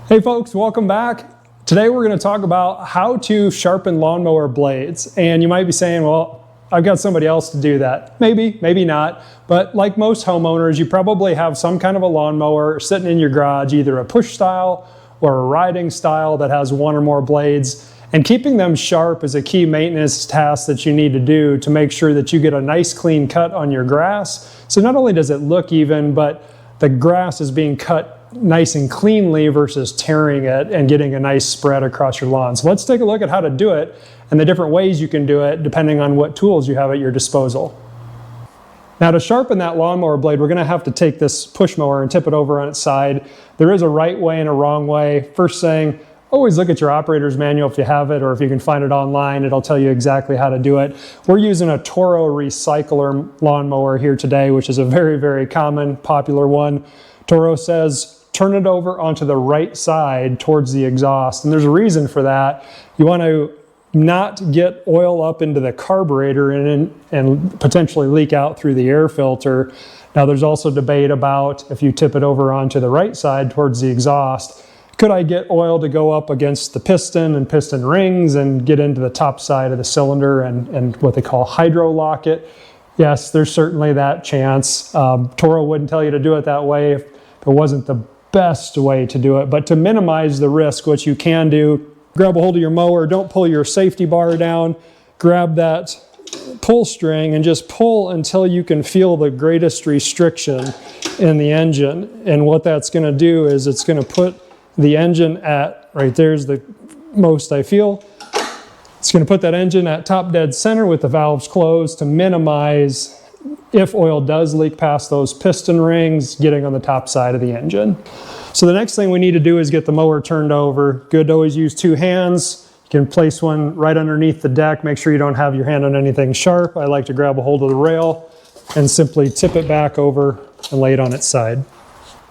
Hey folks, welcome back. Today we're going to talk about how to sharpen lawnmower blades. And you might be saying, well, I've got somebody else to do that. Maybe, maybe not. But like most homeowners, you probably have some kind of a lawnmower sitting in your garage, either a push style or a riding style that has one or more blades. And keeping them sharp is a key maintenance task that you need to do to make sure that you get a nice clean cut on your grass. So not only does it look even, but the grass is being cut nice and cleanly versus tearing it and getting a nice spread across your lawn. So let's take a look at how to do it and the different ways you can do it depending on what tools you have at your disposal. Now to sharpen that lawnmower blade, we're going to have to take this push mower and tip it over on its side. There is a right way and a wrong way. First thing, always look at your operator's manual if you have it, or if you can find it online, it'll tell you exactly how to do it. We're using a Toro Recycler lawnmower here today, which is a very, very common, popular one. Toro says, turn it over onto the right side towards the exhaust. And there's a reason for that. You want to not get oil up into the carburetor and potentially leak out through the air filter. Now there's also debate about if you tip it over onto the right side towards the exhaust, could I get oil to go up against the piston and piston rings and get into the top side of the cylinder and what they call hydro lock it? Yes, there's certainly that chance. Toro wouldn't tell you to do it that way if it wasn't the best way to do it. But to minimize the risk, what you can do, grab a hold of your mower, don't pull your safety bar down, grab that pull string and just pull until you can feel the greatest restriction in the engine. And what that's going to do is it's going to put the engine at, right there's the most I feel, it's going to put that engine at top dead center with the valves closed to minimize if oil does leak past those piston rings, getting on the top side of the engine. So the next thing we need to do is get the mower turned over. Good to always use two hands. You can place one right underneath the deck. Make sure you don't have your hand on anything sharp. I like to grab a hold of the rail and simply tip it back over and lay it on its side.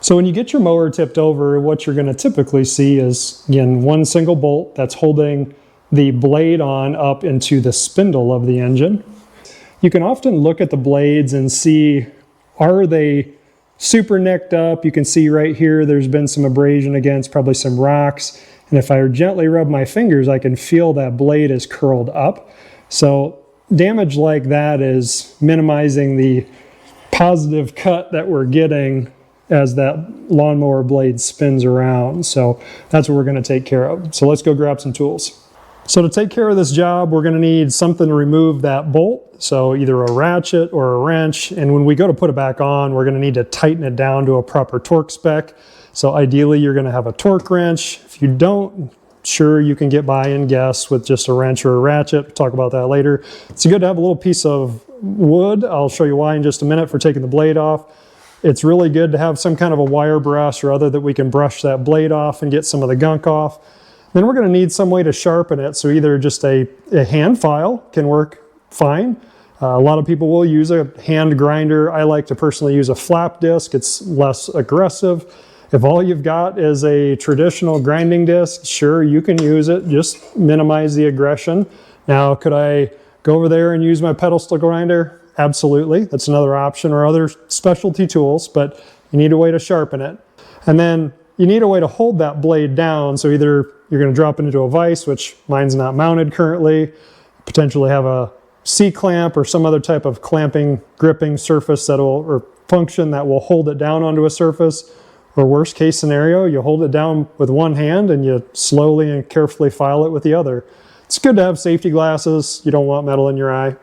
So when you get your mower tipped over, what you're going to typically see is, again, one single bolt that's holding the blade on up into the spindle of the engine. You can often look at the blades and see, are they super nicked up? You can see right here there's been some abrasion against probably some rocks. And if I gently rub my fingers, I can feel that blade is curled up. So damage like that is minimizing the positive cut that we're getting as that lawnmower blade spins around. So that's what we're going to take care of. So let's go grab some tools. So to take care of this job, we're going to need something to remove that bolt. So either a ratchet or a wrench. And when we go to put it back on, we're going to need to tighten it down to a proper torque spec. So ideally, you're going to have a torque wrench. If you don't, sure, you can get by and guess with just a wrench or a ratchet. We'll talk about that later. It's good to have a little piece of wood. I'll show you why in just a minute for taking the blade off. It's really good to have some kind of a wire brush or other that we can brush that blade off and get some of the gunk off. Then we're going to need some way to sharpen it. So either just a hand file can work fine. A lot of people will use a hand grinder. I like to personally use a flap disc. It's less aggressive. If all you've got is a traditional grinding disc, sure, you can use it. Just minimize the aggression. Now, could I go over there and use my pedestal grinder? Absolutely. That's another option, or other specialty tools, but you need a way to sharpen it. And then you need a way to hold that blade down. So either you're going to drop it into a vise, which mine's not mounted currently, potentially have a C-clamp or some other type of clamping, gripping surface or function that will hold it down onto a surface. Or worst case scenario, you hold it down with one hand and you slowly and carefully file it with the other. It's good to have safety glasses. You don't want metal in your eye.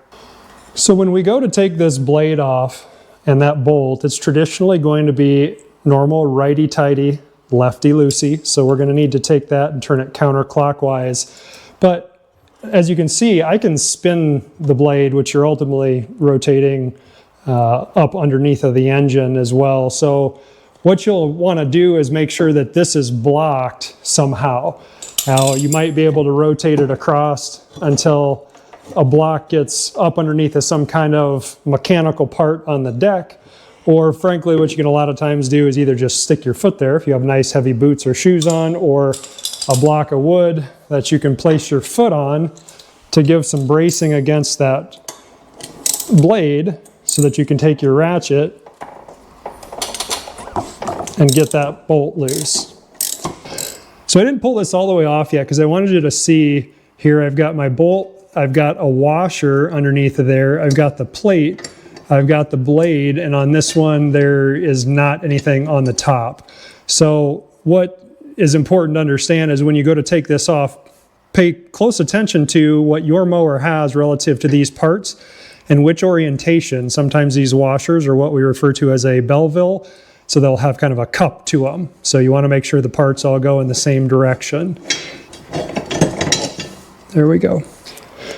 So when we go to take this blade off and that bolt, it's traditionally going to be normal righty-tighty, lefty-loosey. So we're going to need to take that and turn it counterclockwise. But as you can see, I can spin the blade, which you're ultimately rotating up underneath of the engine as well. So what you'll want to do is make sure that this is blocked somehow. Now you might be able to rotate it across until a block gets up underneath of some kind of mechanical part on the deck. Or frankly, what you can a lot of times do is either just stick your foot there if you have nice heavy boots or shoes on, or a block of wood that you can place your foot on to give some bracing against that blade so that you can take your ratchet and get that bolt loose. So I didn't pull this all the way off yet because I wanted you to see here I've got my bolt, I've got a washer underneath of there, I've got the plate, I've got the blade, and on this one there is not anything on the top. So what is important to understand is when you go to take this off, pay close attention to what your mower has relative to these parts and which orientation. Sometimes these washers are what we refer to as a Belleville, so they'll have kind of a cup to them. So you want to make sure the parts all go in the same direction. There we go.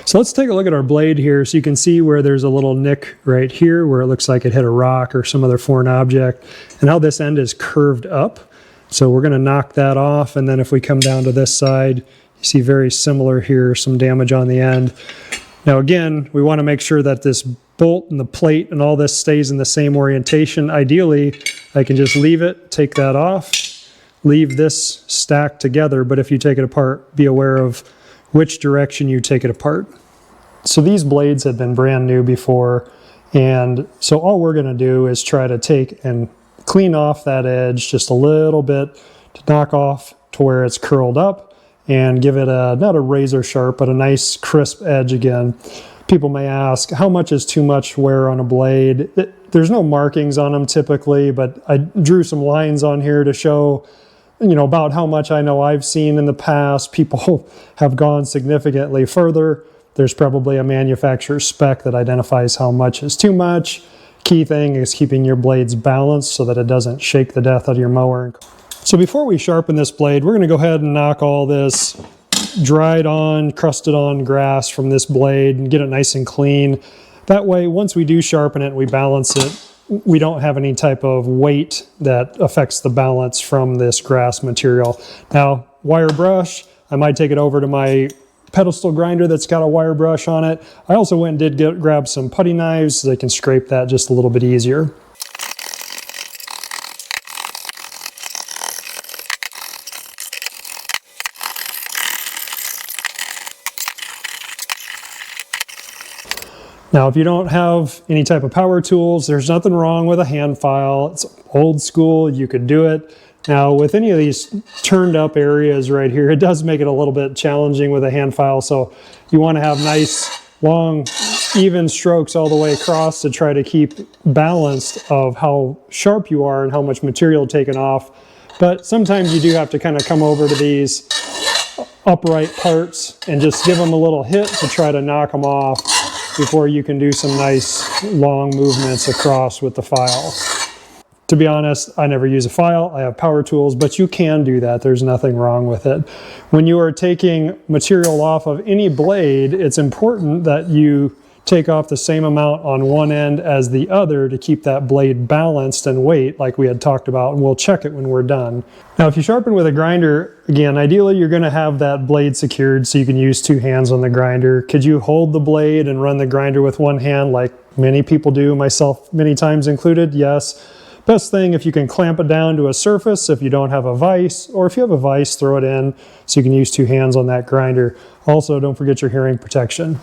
So let's take a look at our blade here so you can see where there's a little nick right here where it looks like it hit a rock or some other foreign object, and how this end is curved up. So we're going to knock that off, and then if we come down to this side, you see very similar here, some damage on the end. Now again, we want to make sure that this bolt and the plate and all this stays in the same orientation. Ideally, I can just leave it, take that off, leave this stacked together, but if you take it apart, be aware of which direction you take it apart. So these blades had been brand new before, and so all we're going to do is try to take and clean off that edge just a little bit to knock off to where it's curled up and give it a, not a razor sharp, but a nice crisp edge again. People may ask, how much is too much wear on a blade? There's no markings on them typically, but I drew some lines on here to show, you know, about how much I know I've seen in the past. People have gone significantly further. There's probably a manufacturer spec that identifies how much is too much. Key thing is keeping your blades balanced so that it doesn't shake the death out of your mower. So before we sharpen this blade, we're going to go ahead and knock all this dried on, crusted on grass from this blade and get it nice and clean. That way, once we do sharpen it, we balance it, we don't have any type of weight that affects the balance from this grass material. Now, wire brush, I might take it over to my pedestal grinder that's got a wire brush on it. I also went and did grab some putty knives so they can scrape that just a little bit easier. Now, if you don't have any type of power tools, there's nothing wrong with a hand file. It's old school, you could do it. Now, with any of these turned up areas right here, it does make it a little bit challenging with a hand file. So you want to have nice, long, even strokes all the way across to try to keep balanced of how sharp you are and how much material taken off. But sometimes you do have to kind of come over to these upright parts and just give them a little hit to try to knock them off before you can do some nice long movements across with the file. To be honest, I never use a file. I have power tools, but you can do that. There's nothing wrong with it. When you are taking material off of any blade, it's important that you take off the same amount on one end as the other to keep that blade balanced and weight like we had talked about, and we'll check it when we're done. Now, if you sharpen with a grinder, again, ideally you're going to have that blade secured so you can use two hands on the grinder. Could you hold the blade and run the grinder with one hand like many people do, myself many times included? Yes. Best thing if you can clamp it down to a surface if you don't have a vise, or if you have a vise, throw it in so you can use two hands on that grinder. Also, don't forget your hearing protection.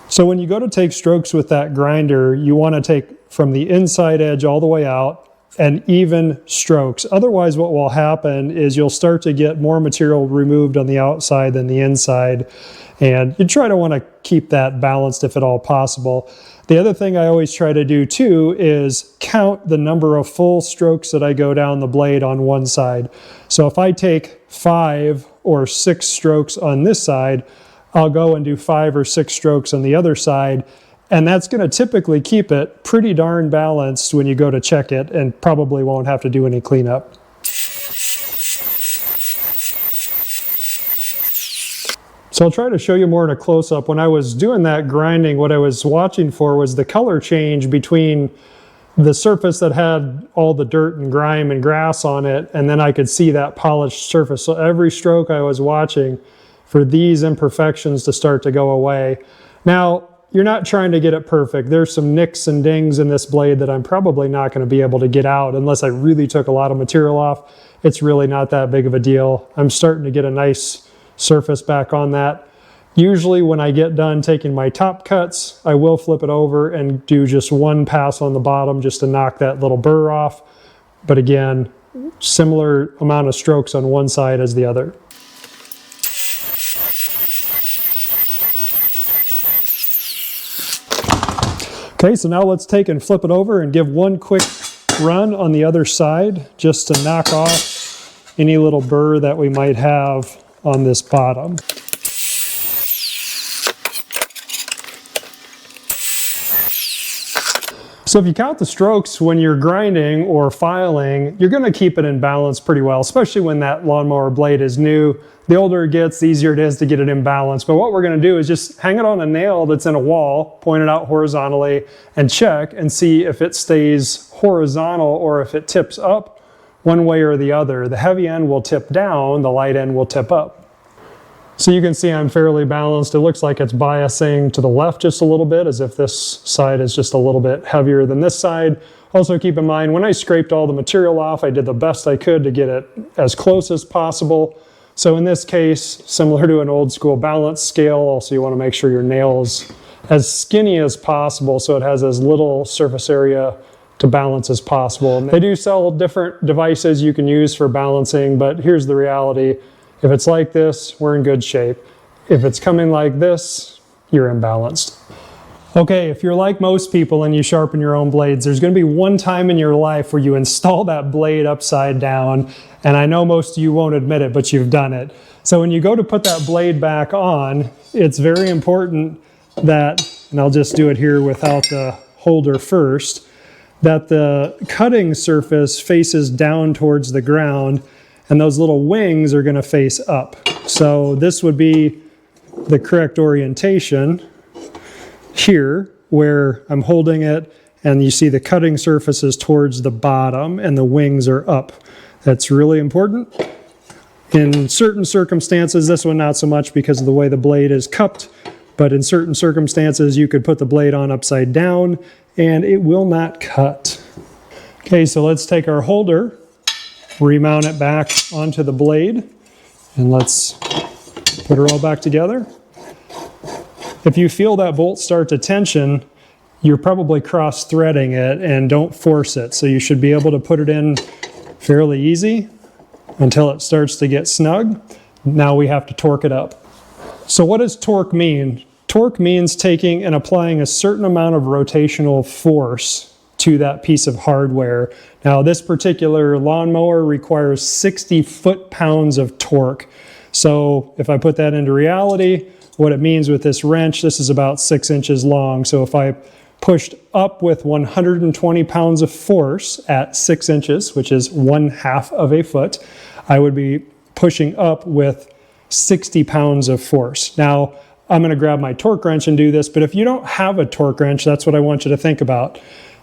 So when you go to take strokes with that grinder, you want to take from the inside edge all the way out and even strokes. Otherwise, what will happen is you'll start to get more material removed on the outside than the inside. And you try to want to keep that balanced if at all possible. The other thing I always try to do too is count the number of full strokes that I go down the blade on one side. So if I take 5 or 6 strokes on this side, I'll go and do 5 or 6 strokes on the other side. And that's going to typically keep it pretty darn balanced when you go to check it, and probably won't have to do any cleanup. So I'll try to show you more in a close-up. When I was doing that grinding, what I was watching for was the color change between the surface that had all the dirt and grime and grass on it, and then I could see that polished surface. So every stroke I was watching for these imperfections to start to go away. Now, you're not trying to get it perfect. There's some nicks and dings in this blade that I'm probably not going to be able to get out unless I really took a lot of material off. It's really not that big of a deal. I'm starting to get a nice surface back on that. Usually when I get done taking my top cuts, I will flip it over and do just one pass on the bottom just to knock that little burr off. But again, similar amount of strokes on one side as the other. Okay, so now let's take and flip it over and give one quick run on the other side just to knock off any little burr that we might have on this bottom. So if you count the strokes when you're grinding or filing, you're going to keep it in balance pretty well, especially when that lawnmower blade is new. The older it gets, the easier it is to get it in balance. But what we're going to do is just hang it on a nail that's in a wall, point it out horizontally, and check and see if it stays horizontal or if it tips up one way or the other. The heavy end will tip down, the light end will tip up. So you can see I'm fairly balanced. It looks like it's biasing to the left just a little bit, as if this side is just a little bit heavier than this side. Also keep in mind, when I scraped all the material off, I did the best I could to get it as close as possible. So in this case, similar to an old school balance scale, also you want to make sure your nail's as skinny as possible so it has as little surface area to balance as possible. They do sell different devices you can use for balancing, but here's the reality. If it's like this, we're in good shape. If it's coming like this, you're imbalanced. Okay, if you're like most people and you sharpen your own blades, there's going to be one time in your life where you install that blade upside down, and I know most of you won't admit it, but you've done it. So when you go to put that blade back on, it's very important that, and I'll just do it here without the holder first, that the cutting surface faces down towards the ground, and those little wings are going to face up. So this would be the correct orientation here, where I'm holding it and you see the cutting surface is towards the bottom and the wings are up. That's really important. In certain circumstances, this one not so much because of the way the blade is cupped, but in certain circumstances you could put the blade on upside down and it will not cut. Okay, so let's take our holder, remount it back onto the blade, and let's put her all back together. If you feel that bolt start to tension, you're probably cross-threading it, and don't force it. So you should be able to put it in fairly easy until it starts to get snug. Now we have to torque it up. So what does torque mean? Torque means taking and applying a certain amount of rotational force to that piece of hardware. Now this particular lawnmower requires 60 foot-pounds of torque. So if I put that into reality, what it means with this wrench, this is about 6 inches long. So if I pushed up with 120 pounds of force at 6 inches, which is 1/2 of a foot, I would be pushing up with 60 pounds of force. Now, I'm going to grab my torque wrench and do this, but if you don't have a torque wrench, that's what I want you to think about.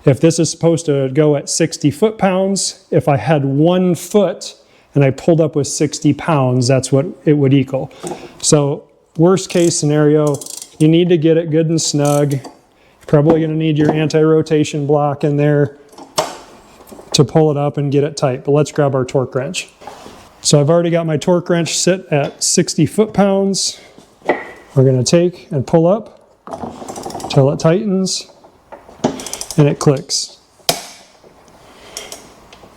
If this is supposed to go at 60 foot-pounds, if I had 1 foot and I pulled up with 60 pounds, that's what it would equal. So worst case scenario, you need to get it good and snug. You're probably going to need your anti-rotation block in there to pull it up and get it tight. But let's grab our torque wrench. So I've already got my torque wrench sit at 60 foot-pounds. We're going to take and pull up until it tightens and it clicks.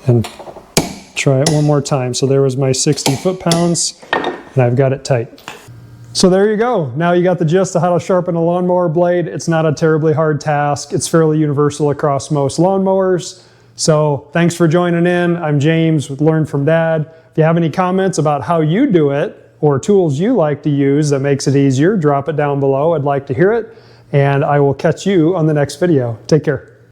And try it one more time. So there was my 60 foot-pounds and I've got it tight. So there you go. Now you got the gist of how to sharpen a lawnmower blade. It's not a terribly hard task. It's fairly universal across most lawnmowers. So thanks for joining in. I'm James with Learn from Dad. If you have any comments about how you do it or tools you like to use that makes it easier, drop it down below. I'd like to hear it. And I will catch you on the next video. Take care.